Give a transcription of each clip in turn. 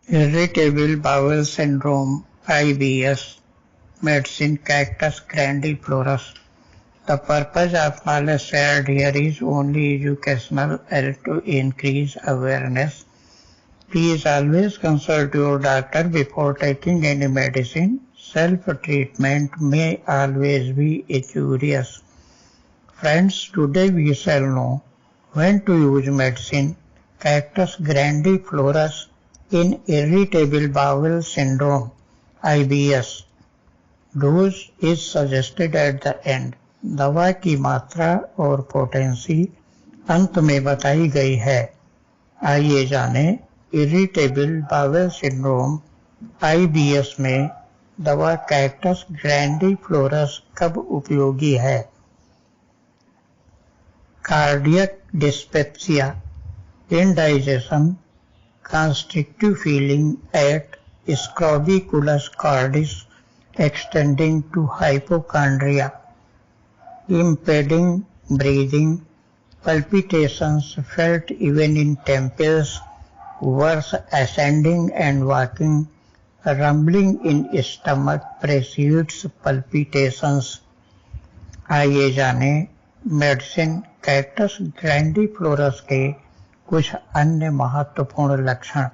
Irritable bowel syndrome (IBS) medicine Cactus Grandiflorus. The purpose of knowledge shared here is only educational and to increase awareness. Please always consult your doctor before taking any medicine. Self-treatment may always be injurious. Friends, today we shall know when to use medicine Cactus grandiflorus in irritable bowel syndrome (IBS). Dose is suggested at the end. दवा की मात्रा और potency अंत में बताई गई है। आइए जाने इरिटेबल बावेल सिंड्रोम (IBS) में दवा कैक्टस ग्रैंडिफ्लोरस कब उपयोगी है। Cardiac dyspepsia, indigestion, constrictive feeling at scorbicularis cordis extending to hypochondria, impeding breathing, palpitations felt even in temples, worse ascending and walking, rumbling in stomach precedes palpitations। आइए जाने medicine cactus ग्रैंडिफ्लोरस के कुछ अन्य महत्वपूर्ण लक्षण।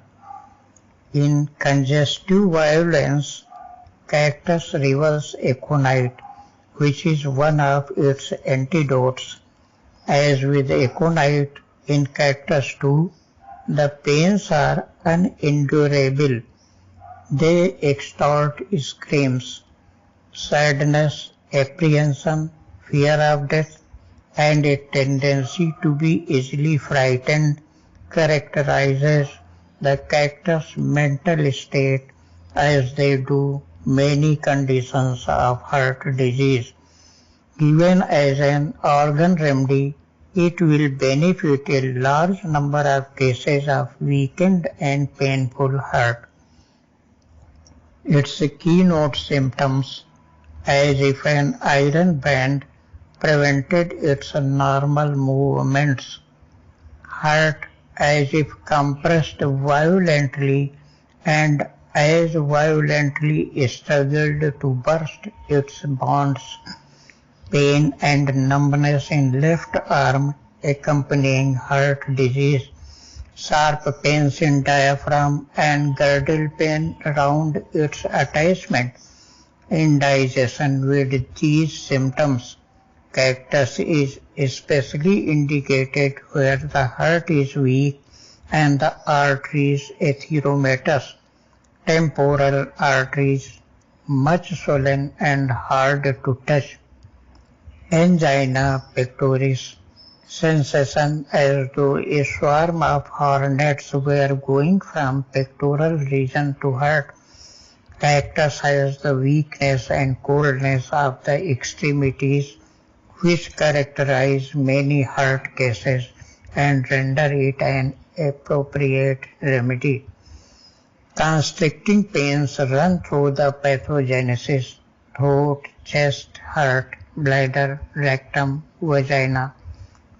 In congestive violence, cactus reveals aconite, which is one of its antidotes. As with aconite in cactus too, the pains are unendurable. They extort screams, sadness, apprehension, fear of death, and a tendency to be easily frightened characterizes the cactus mental state, as they do many conditions of heart disease. Given as an organ remedy, it will benefit a large number of cases of weakened and painful heart. Its keynote symptoms, as if an iron band prevented its normal movements, heart as if compressed violently and as violently struggled to burst its bonds, pain and numbness in left arm accompanying heart disease, sharp pains in diaphragm and girdle pain around its attachment. Indigestion with these symptoms. Cactus is especially indicated where the heart is weak and the arteries atheromatous, temporal arteries much swollen and hard to touch. Angina pectoris, sensation as though a swarm of hornets were going from pectoral region to heart. Cactus has the weakness and coldness of the extremities, which characterize many heart cases and render it an appropriate remedy. Constricting pains run through the pathogenesis, throat, chest, heart, bladder, rectum, vagina,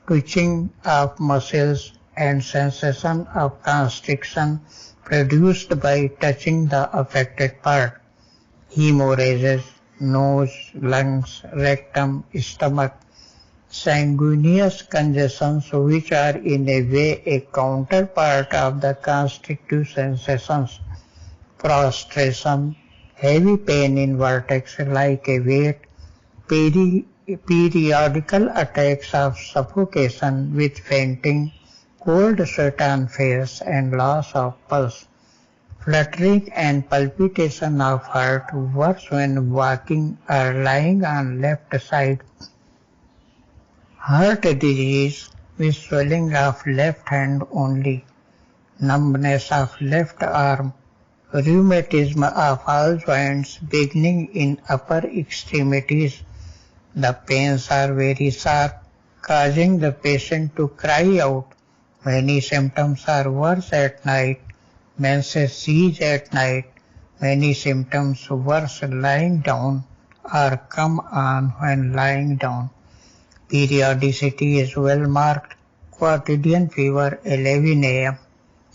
twitching of muscles and sensation of constriction produced by touching the affected part. Hemorrhages, nose, lungs, rectum, stomach, sanguineous congestions which are in a way a counterpart of the constrictive sensations, prostration, heavy pain in vertex like a weight, periodical attacks of suffocation with fainting, cold sweat on face and loss of pulse. Fluttering and palpitation of heart worse when walking or lying on left side. Heart disease with swelling of left hand only. Numbness of left arm. Rheumatism of all joints beginning in upper extremities. The pains are very sharp, causing the patient to cry out. Many symptoms are worse at night. Menses cease at night. Many symptoms worse lying down or come on when lying down. Periodicity is well marked. Quotidian fever 11 a.m.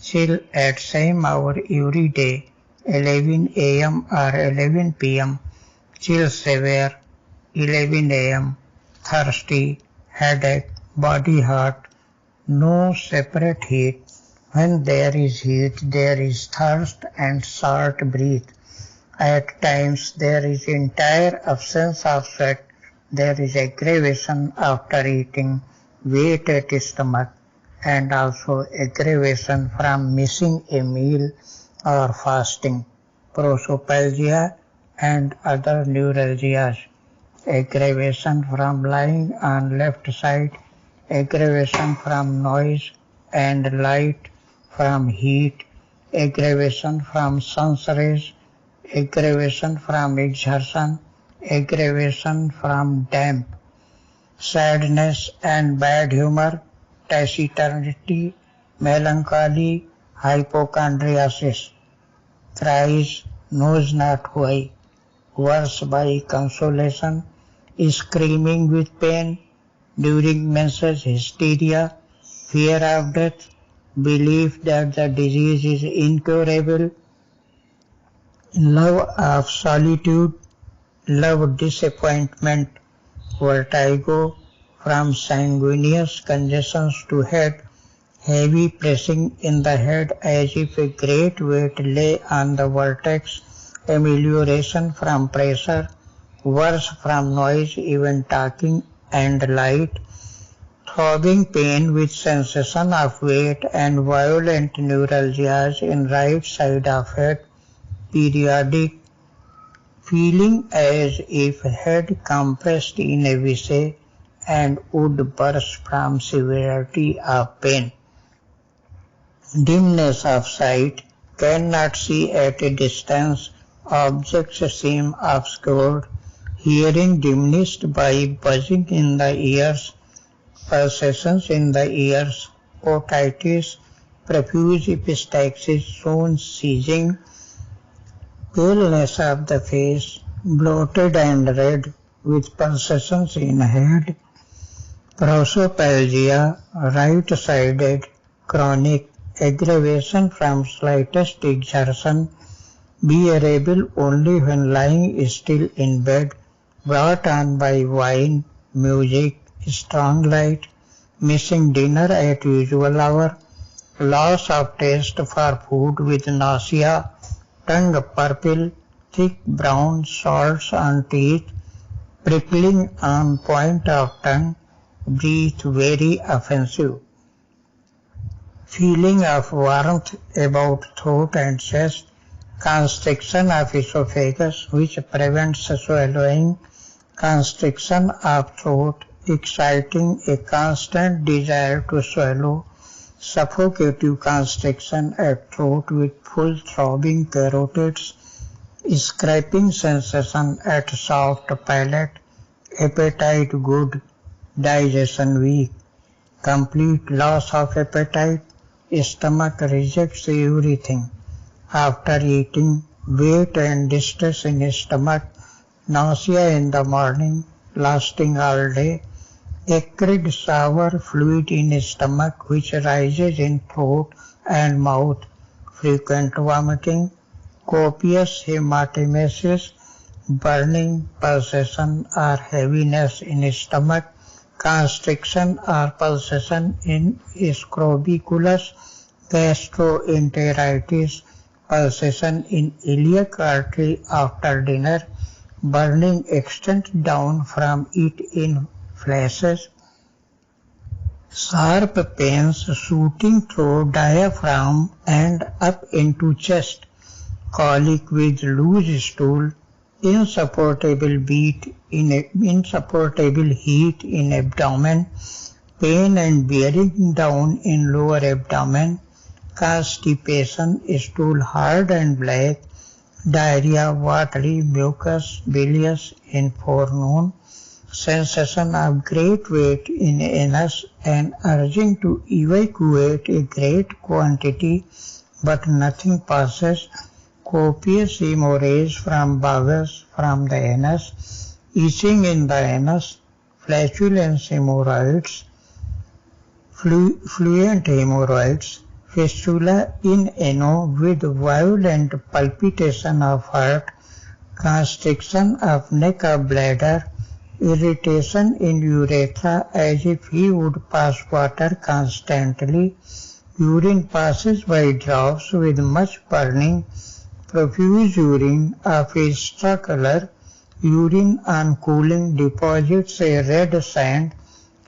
chill at same hour every day, 11 a.m. or 11 p.m., chill severe, 11 a.m., thirsty, headache, body hot, no separate heat. When there is heat, there is thirst and short breath. At times there is entire absence of sweat. There is aggravation after eating, weight at stomach, and also aggravation from missing a meal or fasting, prosopalgia and other neuralgias, aggravation from lying on left side, aggravation from noise and light, from heat, aggravation from sun's rays, aggravation from exertion, aggravation from damp, sadness and bad humor, taciturnity, melancholy, hypochondriasis, cries, knows not why, worse by consolation, screaming with pain, during menses hysteria, fear of death, belief that the disease is incurable, love of solitude, love disappointment, vertigo from sanguineous congestions to head, heavy pressing in the head as if a great weight lay on the vertex, amelioration from pressure, worse from noise, even talking and light, throbbing pain with sensation of weight and violent neuralgias in right side of head, periodic, feeling as if head compressed in a vice and would burst from severity of pain. Dimness of sight, cannot see at a distance, objects seem obscured, hearing diminished by buzzing in the ears, pulsations in the ears, otitis, profuse epistaxis soon ceasing, paleness of the face, bloated and red, with pulsations in head, prosopalgia, right-sided, chronic, aggravation from slightest exertion, bearable only when lying still in bed, brought on by wine, music, strong light, missing dinner at usual hour, loss of taste for food with nausea, tongue purple, thick brown salts on teeth, prickling on point of tongue, breath very offensive. Feeling of warmth about throat and chest, constriction of esophagus which prevents swallowing, constriction of throat exciting a constant desire to swallow, suffocative constriction at throat with full throbbing carotids, scraping sensation at soft palate, appetite good, digestion weak, complete loss of appetite, stomach rejects everything. After eating, weight and distress in stomach, nausea in the morning, lasting all day, acrid sour fluid in stomach which rises in throat and mouth, frequent vomiting, copious hematemesis, burning, pulsation or heaviness in stomach, constriction or pulsation in scrobiculus, gastroenteritis, pulsation in iliac artery after dinner, burning extend down from it in flashes, sharp pains shooting through diaphragm and up into chest, colic with loose stool, insupportable heat in abdomen, pain and bearing down in lower abdomen, constipation, stool hard and black, diarrhea, watery, mucus, bilious in forenoon, sensation of great weight in anus and urging to evacuate a great quantity, but nothing passes, copious hemorrhage from bowels from the anus, itching in the anus, flatulence hemorrhoids, fluent hemorrhoids, fistula in ano with violent palpitation of heart, constriction of neck or bladder, irritation in urethra as if he would pass water constantly, urine passes by drops with much burning, profuse urine of a straw color, urine on cooling deposits a red sand,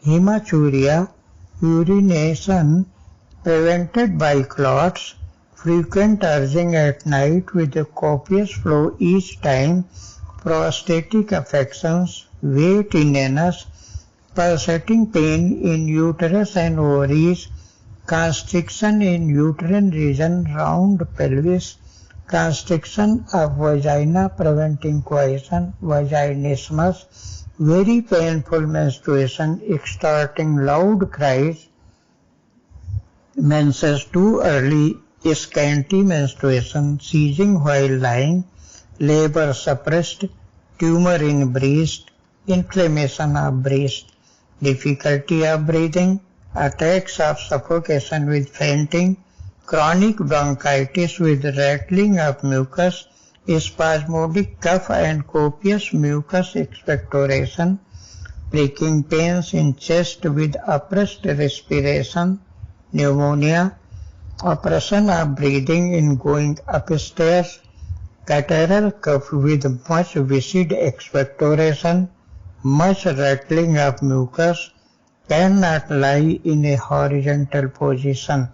hematuria, urination prevented by clots, frequent urging at night with a copious flow each time, prostatic affections, weight in anus, pulsating pain in uterus and ovaries, constriction in uterine region round pelvis, constriction of vagina preventing coition, vaginismus, very painful menstruation, extorting loud cries, menses too early, scanty menstruation, seizing while lying, labor suppressed, tumor in breast, inflammation of breast, difficulty of breathing, attacks of suffocation with fainting, chronic bronchitis with rattling of mucus, spasmodic cough and copious mucus expectoration, pricking pains in chest with oppressed respiration, pneumonia, oppression of breathing in going upstairs, catarrhal cough with much viscid expectoration, much rattling of mucus, cannot lie in a horizontal position,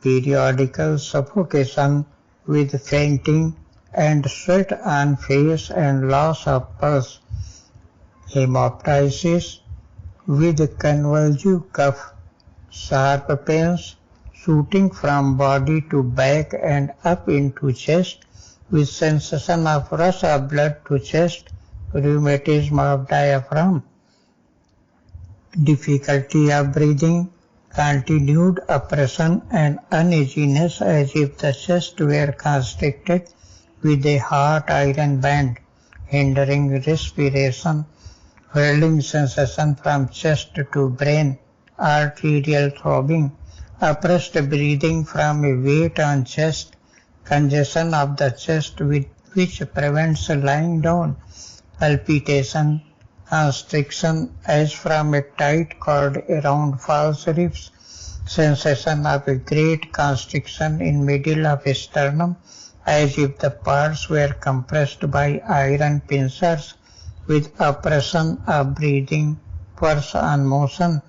periodical suffocation with fainting and sweat on face and loss of pulse, hemoptysis with convulsive cough, sharp pains shooting from body to back and up into chest with sensation of rush of blood to chest, rheumatism of diaphragm, difficulty of breathing, continued oppression and uneasiness as if the chest were constricted with a hot iron band, hindering respiration, whirling sensation from chest to brain, arterial throbbing, oppressed breathing from a weight on chest, congestion of the chest which prevents lying down, palpitation, constriction as from a tight cord around false ribs, sensation of a great constriction in middle of sternum as if the parts were compressed by iron pincers with oppression of breathing, force on motion,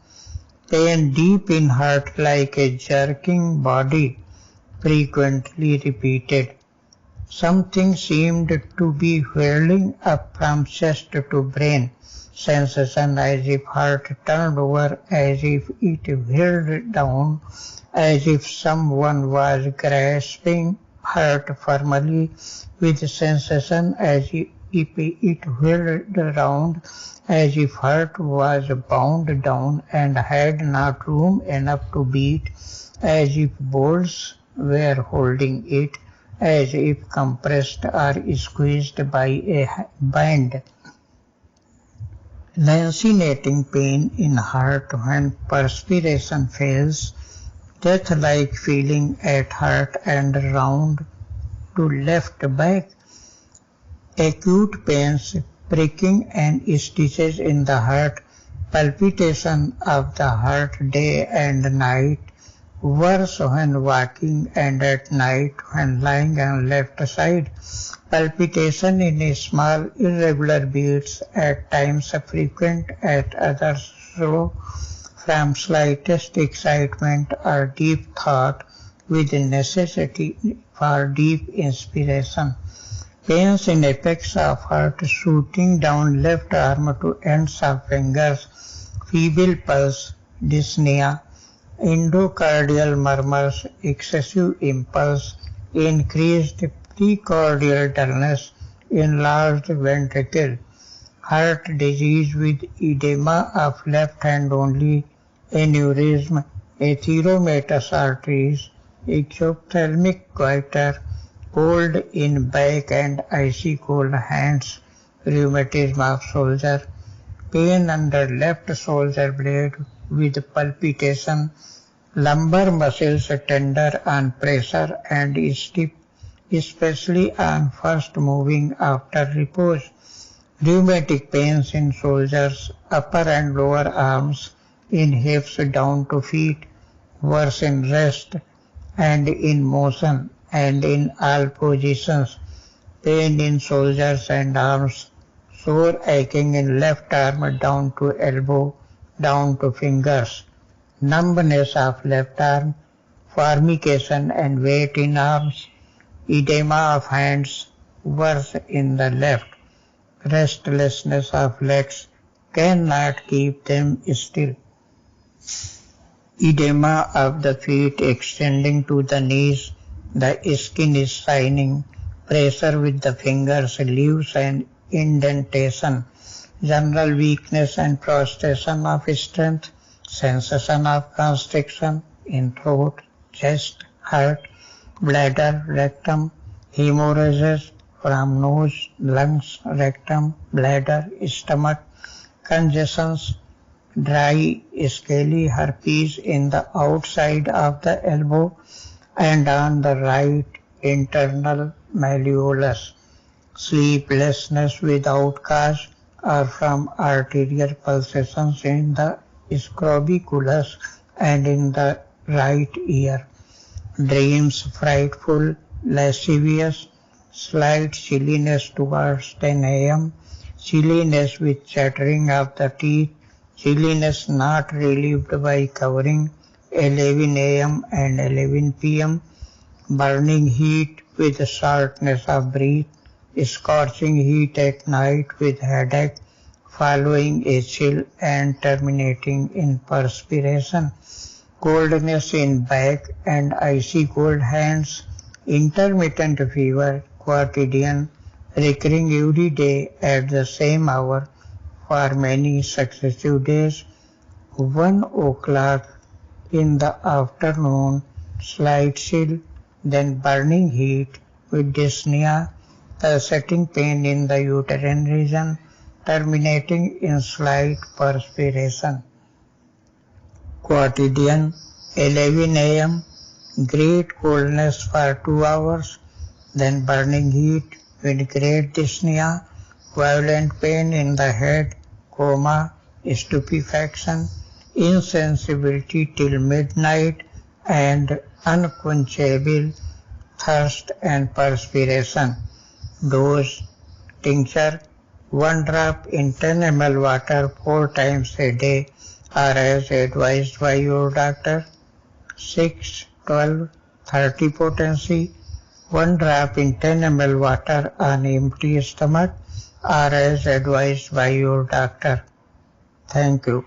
pain deep in heart like a jerking body, frequently repeated. Something seemed to be whirling up from chest to brain, sensation as if heart turned over, as if it whirled down, as if someone was grasping heart firmly, with sensation as if it whirled round, as if heart was bound down and had not room enough to beat, as if bolts were holding it, as if compressed or squeezed by a band. Lancinating pain in heart when perspiration fails, death-like feeling at heart and round to left back, acute pains, pricking and stitches in the heart, palpitation of the heart day and night, worse when walking and at night when lying on left side, palpitation in small irregular beats, at times frequent, at others slow, from slightest excitement or deep thought with necessity for deep inspiration, pains in apex of heart shooting down left arm to ends of fingers, feeble pulse, dyspnea, endocardial murmurs, excessive impulse, increased precordial dullness, enlarged ventricle, heart disease with edema of left hand only, aneurysm, atheromatous arteries, exophthalmic goiter, cold in back and icy cold hands, rheumatism of shoulder, pain under left shoulder blade with palpitation, Lumbar muscles tender on pressure and stiff, especially on first moving after repose. Rheumatic pains in shoulders, upper and lower arms, in hips down to feet, worse in rest and in motion and in all positions. Pain in shoulders and arms, sore aching in left arm down to elbow, down to fingers. Numbness of left arm, formication and weight in arms, edema of hands, worse in the left, restlessness of legs, cannot keep them still. Edema of the feet extending to the knees, the skin is shining, pressure with the fingers leaves an indentation, general weakness and prostration of strength, sensation of constriction in throat, chest, heart, bladder, rectum, hemorrhages from nose, lungs, rectum, bladder, stomach, congestions, dry, scaly herpes in the outside of the elbow and on the right internal malleolus, sleeplessness without cause or from arterial pulsations in the scobiculus and in the right ear, dreams frightful, lascivious, slight chilliness towards 10 a.m., chilliness with chattering of the teeth, chilliness not relieved by covering, 11 a.m. and 11 p.m., burning heat with shortness of breath, scorching heat at night with headache, following a chill and terminating in perspiration, coldness in back and icy cold hands, intermittent fever, quotidian, recurring every day at the same hour for many successive days, 1 o'clock in the afternoon, slight chill, then burning heat with dyspnea, pulsating pain in the uterine region, terminating in slight perspiration. Quotidian, 11 a.m., great coldness for 2 hours, then burning heat with great dyspnea, violent pain in the head, coma, stupefaction, insensibility till midnight, and unquenchable thirst and perspiration. Dose, tincture, 1 drop in 10 ml water 4 times a day or as advised by your doctor. 6, 12, 30 potency, 1 drop in 10 ml water on empty stomach or as advised by your doctor. Thank you.